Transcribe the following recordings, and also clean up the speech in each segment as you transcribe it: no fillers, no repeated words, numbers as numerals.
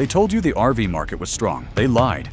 They told you the RV market was strong. They lied.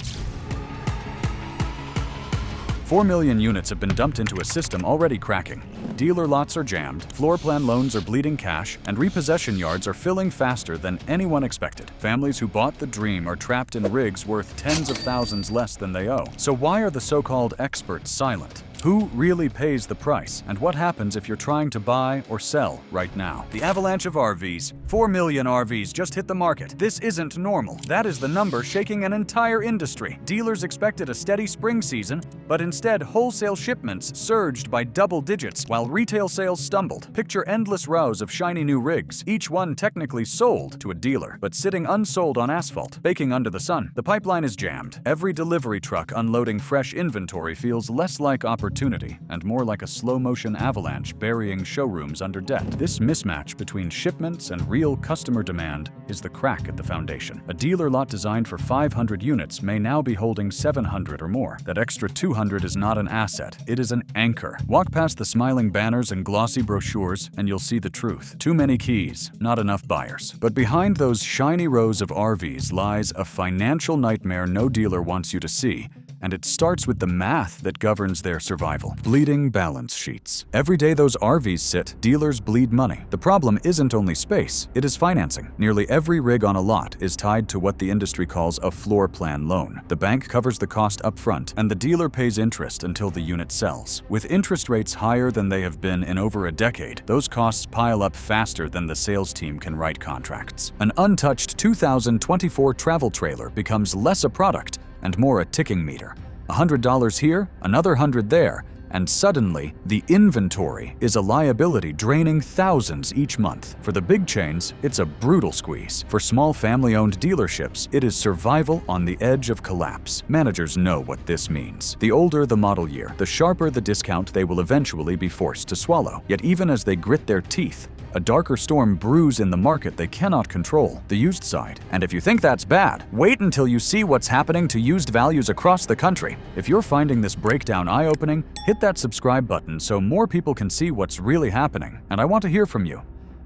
4 million units have been dumped into a system already cracking. Dealer lots are jammed, floor plan loans are bleeding cash, and repossession yards are filling faster than anyone expected. Families who bought the dream are trapped in rigs worth tens of thousands less than they owe. So why are the so-called experts silent? Who really pays the price? And what happens if you're trying to buy or sell right now? The avalanche of RVs. 4 million RVs just hit the market. This isn't normal. That is the number shaking an entire industry. Dealers expected a steady spring season, but instead wholesale shipments surged by double digits while retail sales stumbled. Picture endless rows of shiny new rigs, each one technically sold to a dealer, but sitting unsold on asphalt, baking under the sun. The pipeline is jammed. Every delivery truck unloading fresh inventory feels less like opportunity and more like a slow-motion avalanche burying showrooms under debt. This mismatch between shipments and real customer demand is the crack at the foundation. A dealer lot designed for 500 units may now be holding 700 or more. That extra 200 is not an asset, it is an anchor. Walk past the smiling banners and glossy brochures and you'll see the truth. Too many keys, not enough buyers. But behind those shiny rows of RVs lies a financial nightmare no dealer wants you to see. And it starts with the math that governs their survival. Bleeding balance sheets. Every day those RVs sit, dealers bleed money. The problem isn't only space, it is financing. Nearly every rig on a lot is tied to what the industry calls a floor plan loan. The bank covers the cost up front, and the dealer pays interest until the unit sells. With interest rates higher than they have been in over a decade, those costs pile up faster than the sales team can write contracts. An untouched 2024 travel trailer becomes less a product and more a ticking meter. $100 here, another 100 there, and suddenly, the inventory is a liability draining thousands each month. For the big chains, it's a brutal squeeze. For small family-owned dealerships, it is survival on the edge of collapse. Managers know what this means. The older the model year, the sharper the discount they will eventually be forced to swallow. Yet even as they grit their teeth, a darker storm brews in the market they cannot control, the used side. And if you think that's bad, wait until you see what's happening to used values across the country. If you're finding this breakdown eye-opening, hit that subscribe button so more people can see what's really happening. And I want to hear from you.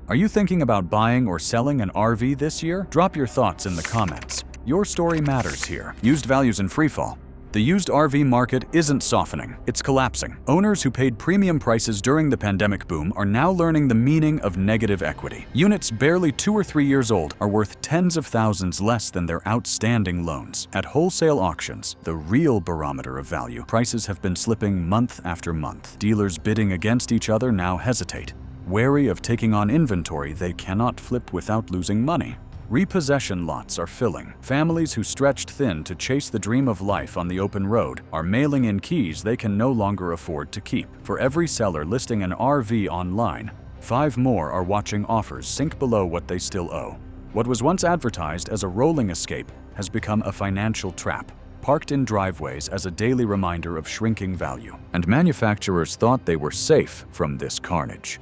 Are you thinking about buying or selling an RV this year? Drop your thoughts in the comments. Your story matters here. Used values in freefall. The used RV market isn't softening, it's collapsing. Owners who paid premium prices during the pandemic boom are now learning the meaning of negative equity. Units barely 2 or 3 years old are worth tens of thousands less than their outstanding loans. At wholesale auctions, the real barometer of value, prices have been slipping month after month. Dealers bidding against each other now hesitate, wary of taking on inventory they cannot flip without losing money. Repossession lots are filling. Families who stretched thin to chase the dream of life on the open road are mailing in keys they can no longer afford to keep. For every seller listing an RV online, 5 more are watching offers sink below what they still owe. What was once advertised as a rolling escape has become a financial trap, parked in driveways as a daily reminder of shrinking value. And manufacturers thought they were safe from this carnage,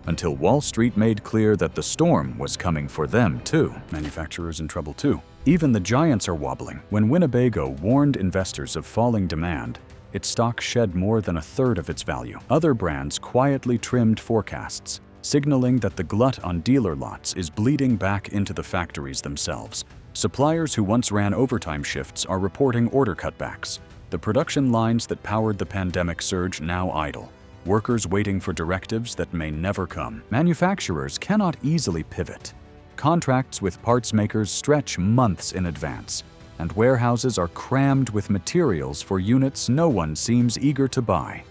until Wall Street made clear that the storm was coming for them too. Manufacturers in trouble too. Even the giants are wobbling. When Winnebago warned investors of falling demand, its stock shed more than 1/3 of its value. Other brands quietly trimmed forecasts, signaling that the glut on dealer lots is bleeding back into the factories themselves. Suppliers who once ran overtime shifts are reporting order cutbacks. The production lines that powered the pandemic surge now idle. Workers waiting for directives that may never come. Manufacturers cannot easily pivot. Contracts with parts makers stretch months in advance, and warehouses are crammed with materials for units no one seems eager to buy.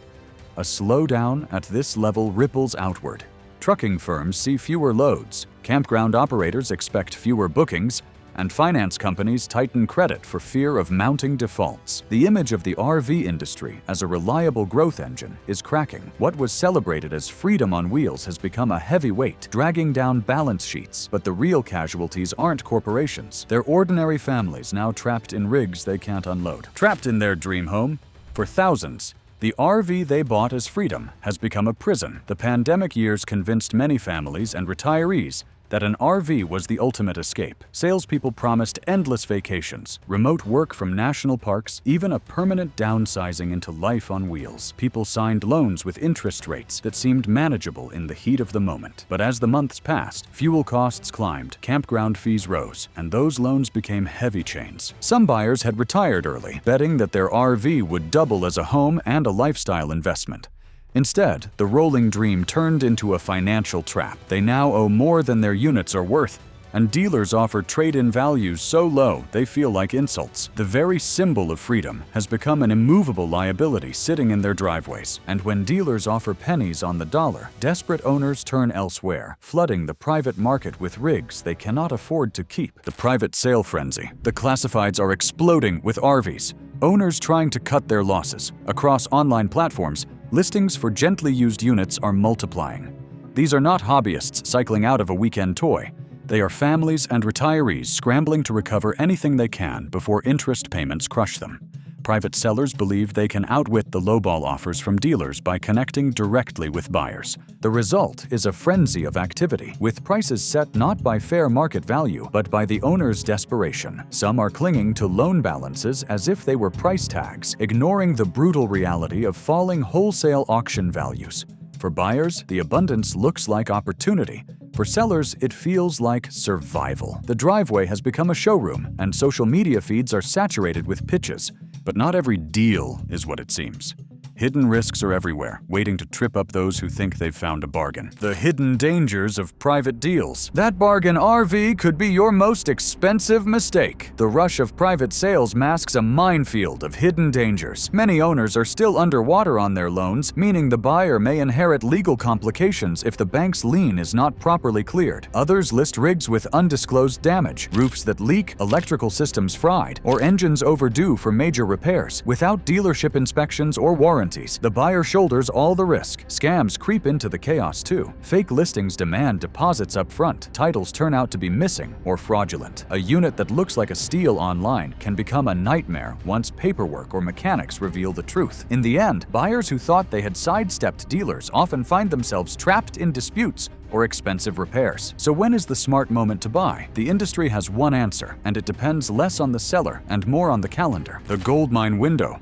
A slowdown at this level ripples outward. Trucking firms see fewer loads, campground operators expect fewer bookings, and finance companies tighten credit for fear of mounting defaults. The image of the RV industry as a reliable growth engine is cracking. What was celebrated as freedom on wheels has become a heavy weight, dragging down balance sheets. But the real casualties aren't corporations. They're ordinary families now trapped in rigs they can't unload. Trapped in their dream home. For thousands, the RV they bought as freedom has become a prison. The pandemic years convinced many families and retirees that an RV was the ultimate escape. Salespeople promised endless vacations, remote work from national parks, even a permanent downsizing into life on wheels. People signed loans with interest rates that seemed manageable in the heat of the moment. But as the months passed, fuel costs climbed, campground fees rose, and those loans became heavy chains. Some buyers had retired early, betting that their RV would double as a home and a lifestyle investment. Instead, the rolling dream turned into a financial trap. They now owe more than their units are worth, and dealers offer trade-in values so low they feel like insults. The very symbol of freedom has become an immovable liability sitting in their driveways. And when dealers offer pennies on the dollar, desperate owners turn elsewhere, flooding the private market with rigs they cannot afford to keep. The private sale frenzy. The classifieds are exploding with RVs. Owners trying to cut their losses. Across online platforms, listings for gently used units are multiplying. These are not hobbyists cycling out of a weekend toy. They are families and retirees scrambling to recover anything they can before interest payments crush them. Private sellers believe they can outwit the lowball offers from dealers by connecting directly with buyers. The result is a frenzy of activity, with prices set not by fair market value, but by the owner's desperation. Some are clinging to loan balances as if they were price tags, ignoring the brutal reality of falling wholesale auction values. For buyers, the abundance looks like opportunity. For sellers, it feels like survival. The driveway has become a showroom, and social media feeds are saturated with pitches. But not every deal is what it seems. Hidden risks are everywhere, waiting to trip up those who think they've found a bargain. The hidden dangers of private deals. That bargain RV could be your most expensive mistake. The rush of private sales masks a minefield of hidden dangers. Many owners are still underwater on their loans, meaning the buyer may inherit legal complications if the bank's lien is not properly cleared. Others list rigs with undisclosed damage, roofs that leak, electrical systems fried, or engines overdue for major repairs. Without dealership inspections or warranties, the buyer shoulders all the risk. Scams creep into the chaos too. Fake listings demand deposits up front. Titles turn out to be missing or fraudulent. A unit that looks like a steal online can become a nightmare once paperwork or mechanics reveal the truth. In the end, buyers who thought they had sidestepped dealers often find themselves trapped in disputes or expensive repairs. So when is the smart moment to buy? The industry has one answer, and it depends less on the seller and more on the calendar. The goldmine window.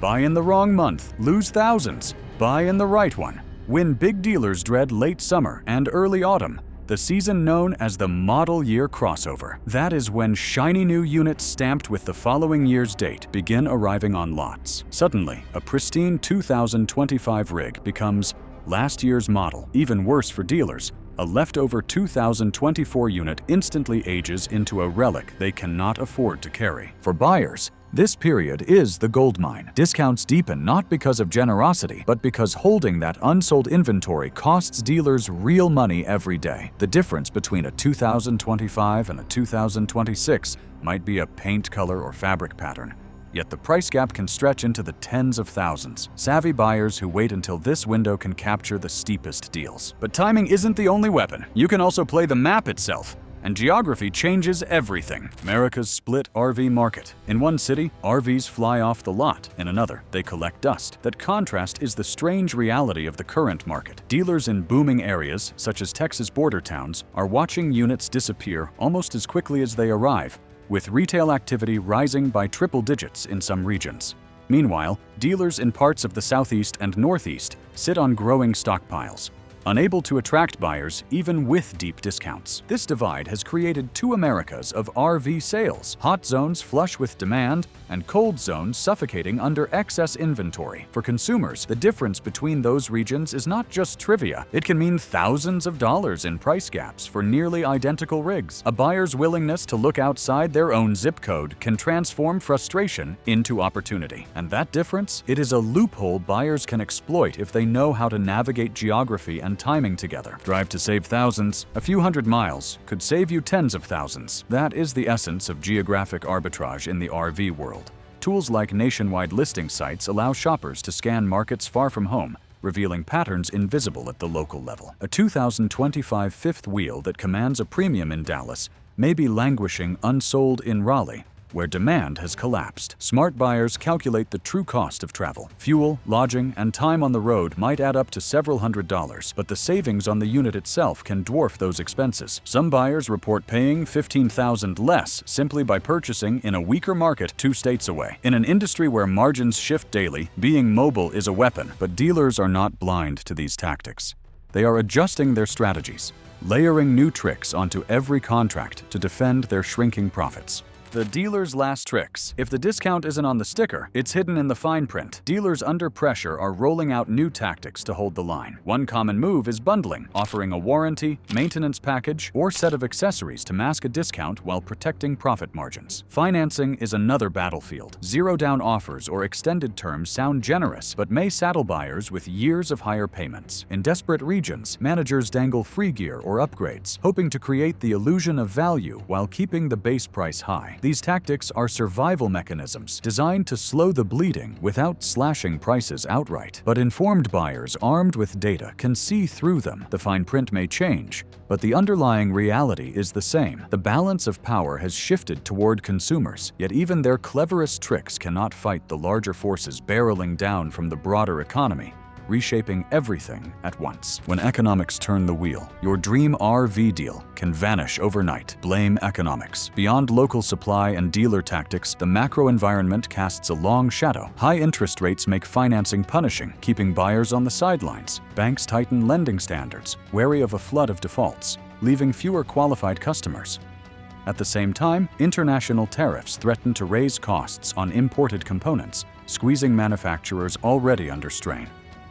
Buy in the wrong month, lose thousands. Buy in the right one. When big dealers dread late summer and early autumn, the season known as the model year crossover. That is when shiny new units stamped with the following year's date begin arriving on lots. Suddenly, a pristine 2025 rig becomes last year's model. Even worse for dealers, a leftover 2024 unit instantly ages into a relic they cannot afford to carry. For buyers, this period is the goldmine. Discounts deepen not because of generosity, but because holding that unsold inventory costs dealers real money every day. The difference between a 2025 and a 2026 might be a paint color or fabric pattern. Yet the price gap can stretch into the tens of thousands. Savvy buyers who wait until this window can capture the steepest deals. But timing isn't the only weapon. You can also play the map itself. And geography changes everything. America's split RV market. In one city, RVs fly off the lot. In another, they collect dust. That contrast is the strange reality of the current market. Dealers in booming areas, such as Texas border towns, are watching units disappear almost as quickly as they arrive, with retail activity rising by triple digits in some regions. Meanwhile, dealers in parts of the Southeast and Northeast sit on growing stockpiles, unable to attract buyers even with deep discounts. This divide has created two Americas of RV sales: hot zones flush with demand and cold zones suffocating under excess inventory. For consumers, the difference between those regions is not just trivia. It can mean thousands of dollars in price gaps for nearly identical rigs. A buyer's willingness to look outside their own zip code can transform frustration into opportunity. And that difference? It is a loophole buyers can exploit if they know how to navigate geography and timing together. Drive to save thousands. A few hundred miles could save you tens of thousands. That is the essence of geographic arbitrage in the RV world. Tools like nationwide listing sites allow shoppers to scan markets far from home, revealing patterns invisible at the local level. A 2025 fifth wheel that commands a premium in Dallas may be languishing unsold in Raleigh, where demand has collapsed. Smart buyers calculate the true cost of travel. Fuel, lodging, and time on the road might add up to several $100s, but the savings on the unit itself can dwarf those expenses. Some buyers report paying $15,000 less simply by purchasing in a weaker market 2 states away. In an industry where margins shift daily, being mobile is a weapon, but dealers are not blind to these tactics. They are adjusting their strategies, layering new tricks onto every contract to defend their shrinking profits. The dealer's last tricks. If the discount isn't on the sticker, it's hidden in the fine print. Dealers under pressure are rolling out new tactics to hold the line. One common move is bundling, offering a warranty, maintenance package, or set of accessories to mask a discount while protecting profit margins. Financing is another battlefield. Zero-down offers or extended terms sound generous, but may saddle buyers with years of higher payments. In desperate regions, managers dangle free gear or upgrades, hoping to create the illusion of value while keeping the base price high. These tactics are survival mechanisms designed to slow the bleeding without slashing prices outright. But informed buyers armed with data can see through them. The fine print may change, but the underlying reality is the same. The balance of power has shifted toward consumers, yet even their cleverest tricks cannot fight the larger forces barreling down from the broader economy, reshaping everything at once. When economics turn the wheel, your dream R-vee deal can vanish overnight. Blame economics. Beyond local supply and dealer tactics, the macro environment casts a long shadow. High interest rates make financing punishing, keeping buyers on the sidelines. Banks tighten lending standards, wary of a flood of defaults, leaving fewer qualified customers. At the same time, international tariffs threaten to raise costs on imported components, squeezing manufacturers already under strain.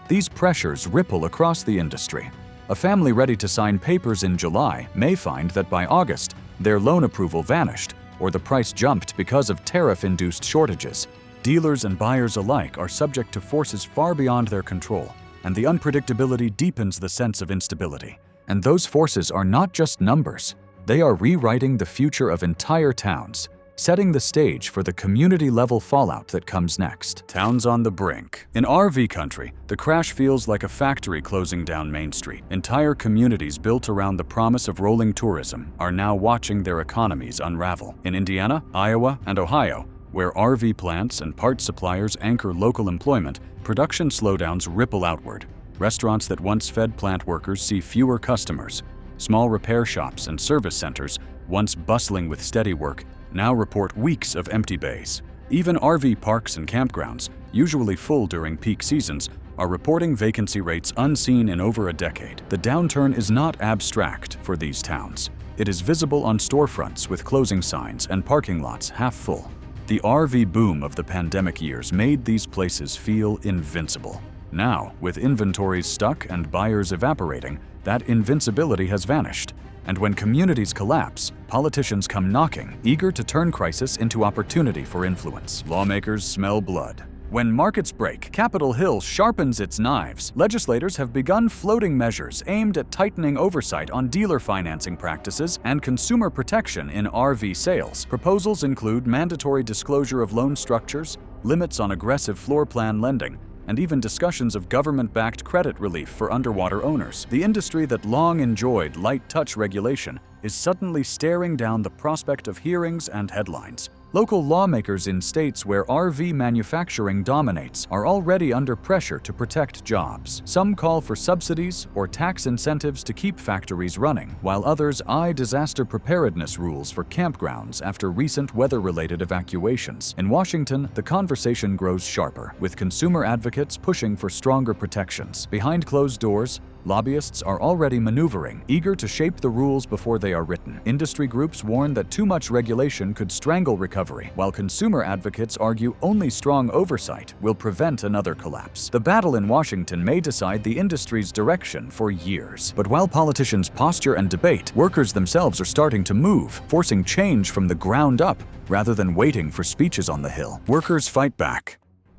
These pressures ripple across the industry. A family ready to sign papers in July may find that by August, their loan approval vanished, or the price jumped because of tariff-induced shortages. Dealers and buyers alike are subject to forces far beyond their control, and the unpredictability deepens the sense of instability. And those forces are not just numbers. They are rewriting the future of entire towns, setting the stage for the community-level fallout that comes next. Towns on the brink. In R-vee country, the crash feels like a factory closing down Main Street. Entire communities built around the promise of rolling tourism are now watching their economies unravel. In Indiana, Iowa, and Ohio, where R-vee plants and parts suppliers anchor local employment, production slowdowns ripple outward. Restaurants that once fed plant workers see fewer customers. Small repair shops and service centers, once bustling with steady work, now report weeks of empty bays. Even R-vee parks and campgrounds, usually full during peak seasons, are reporting vacancy rates unseen in over a decade. The downturn is not abstract for these towns. It is visible on storefronts with closing signs and parking lots half full. The R-vee boom of the pandemic years made these places feel invincible. Now, with inventories stuck and buyers evaporating, that invincibility has vanished. And when communities collapse, politicians come knocking, eager to turn crisis into opportunity for influence. Lawmakers smell blood. When markets break, Capitol Hill sharpens its knives. Legislators have begun floating measures aimed at tightening oversight on dealer financing practices and consumer protection in R-vee sales. Proposals include mandatory disclosure of loan structures, limits on aggressive floor plan lending, and even discussions of government-backed credit relief for underwater owners. The industry that long enjoyed light-touch regulation is suddenly staring down the prospect of hearings and headlines. Local lawmakers in states where R-vee manufacturing dominates are already under pressure to protect jobs. Some call for subsidies or tax incentives to keep factories running, while others eye disaster preparedness rules for campgrounds after recent weather-related evacuations. In Washington, the conversation grows sharper, with consumer advocates pushing for stronger protections. Behind closed doors, lobbyists are already maneuvering, eager to shape the rules before they are written. Industry groups warn that too much regulation could strangle recovery, while consumer advocates argue only strong oversight will prevent another collapse. The battle in Washington may decide the industry's direction for years. But while politicians posture and debate, workers themselves are starting to move, forcing change from the ground up rather than waiting for speeches on the Hill. Workers fight back.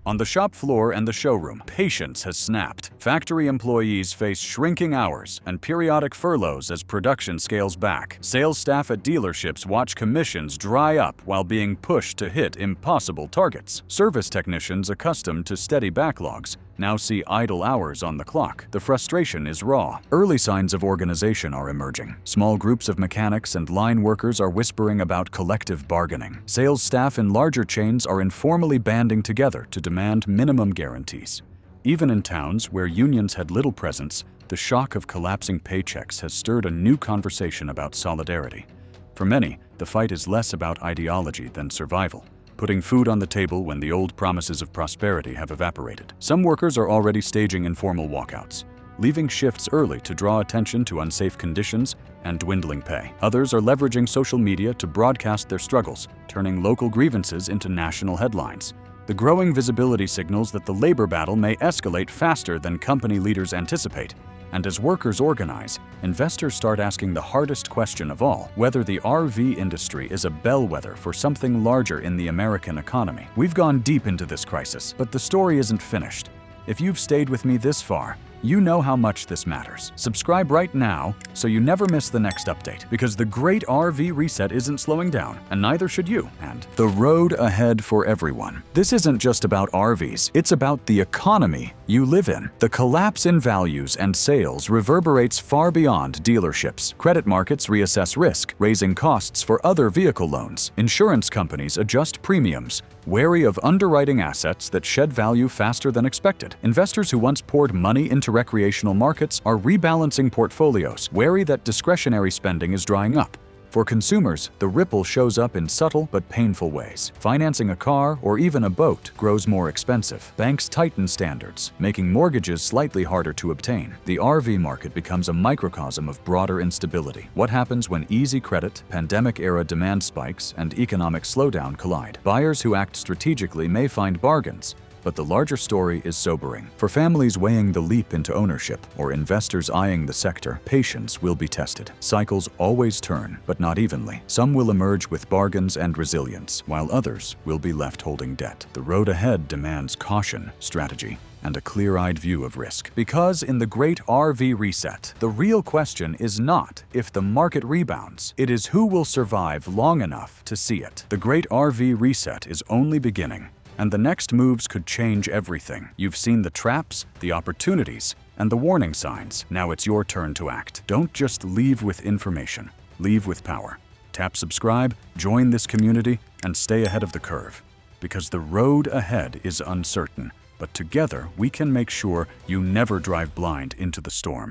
On the shop floor and the showroom, patience has snapped. Factory employees face shrinking hours and periodic furloughs as production scales back. Sales staff at dealerships watch commissions dry up while being pushed to hit impossible targets. Service technicians accustomed to steady backlogs now see idle hours on the clock. The frustration is raw. Early signs of organization are emerging. Small groups of mechanics and line workers are whispering about collective bargaining. Sales staff in larger chains are informally banding together to demand minimum guarantees. Even in towns where unions had little presence, the shock of collapsing paychecks has stirred a new conversation about solidarity. For many, the fight is less about ideology than survival, putting food on the table when the old promises of prosperity have evaporated. Some workers are already staging informal walkouts, leaving shifts early to draw attention to unsafe conditions and dwindling pay. Others are leveraging social media to broadcast their struggles, turning local grievances into national headlines. The growing visibility signals that the labor battle may escalate faster than company leaders anticipate. And as workers organize, investors start asking the hardest question of all, whether the R-vee industry is a bellwether for something larger in the American economy. We've gone deep into this crisis, but the story isn't finished. If you've stayed with me this far, you know how much this matters. Subscribe right now so you never miss the next update, because the great R-vee reset isn't slowing down, and neither should you. And the road ahead for everyone. This isn't just about R-vees, it's about the economy you live in. The collapse in values and sales reverberates far beyond dealerships. Credit markets reassess risk, raising costs for other vehicle loans. Insurance companies adjust premiums, wary of underwriting assets that shed value faster than expected. Investors who once poured money into recreational markets are rebalancing portfolios, wary that discretionary spending is drying up. For consumers, the ripple shows up in subtle but painful ways. Financing a car or even a boat grows more expensive. Banks tighten standards, making mortgages slightly harder to obtain. The R-vee market becomes a microcosm of broader instability. What happens when easy credit, pandemic-era demand spikes, and economic slowdown collide? Buyers who act strategically may find bargains, but the larger story is sobering. For families weighing the leap into ownership or investors eyeing the sector, patience will be tested. Cycles always turn, but not evenly. Some will emerge with bargains and resilience, while others will be left holding debt. The road ahead demands caution, strategy, and a clear-eyed view of risk. Because in the great R-vee reset, the real question is not if the market rebounds, it is who will survive long enough to see it. The great R-vee reset is only beginning, and the next moves could change everything. You've seen the traps, the opportunities, and the warning signs. Now it's your turn to act. Don't just leave with information. Leave with power. Tap subscribe, join this community, and stay ahead of the curve. Because the road ahead is uncertain, but together we can make sure you never drive blind into the storm.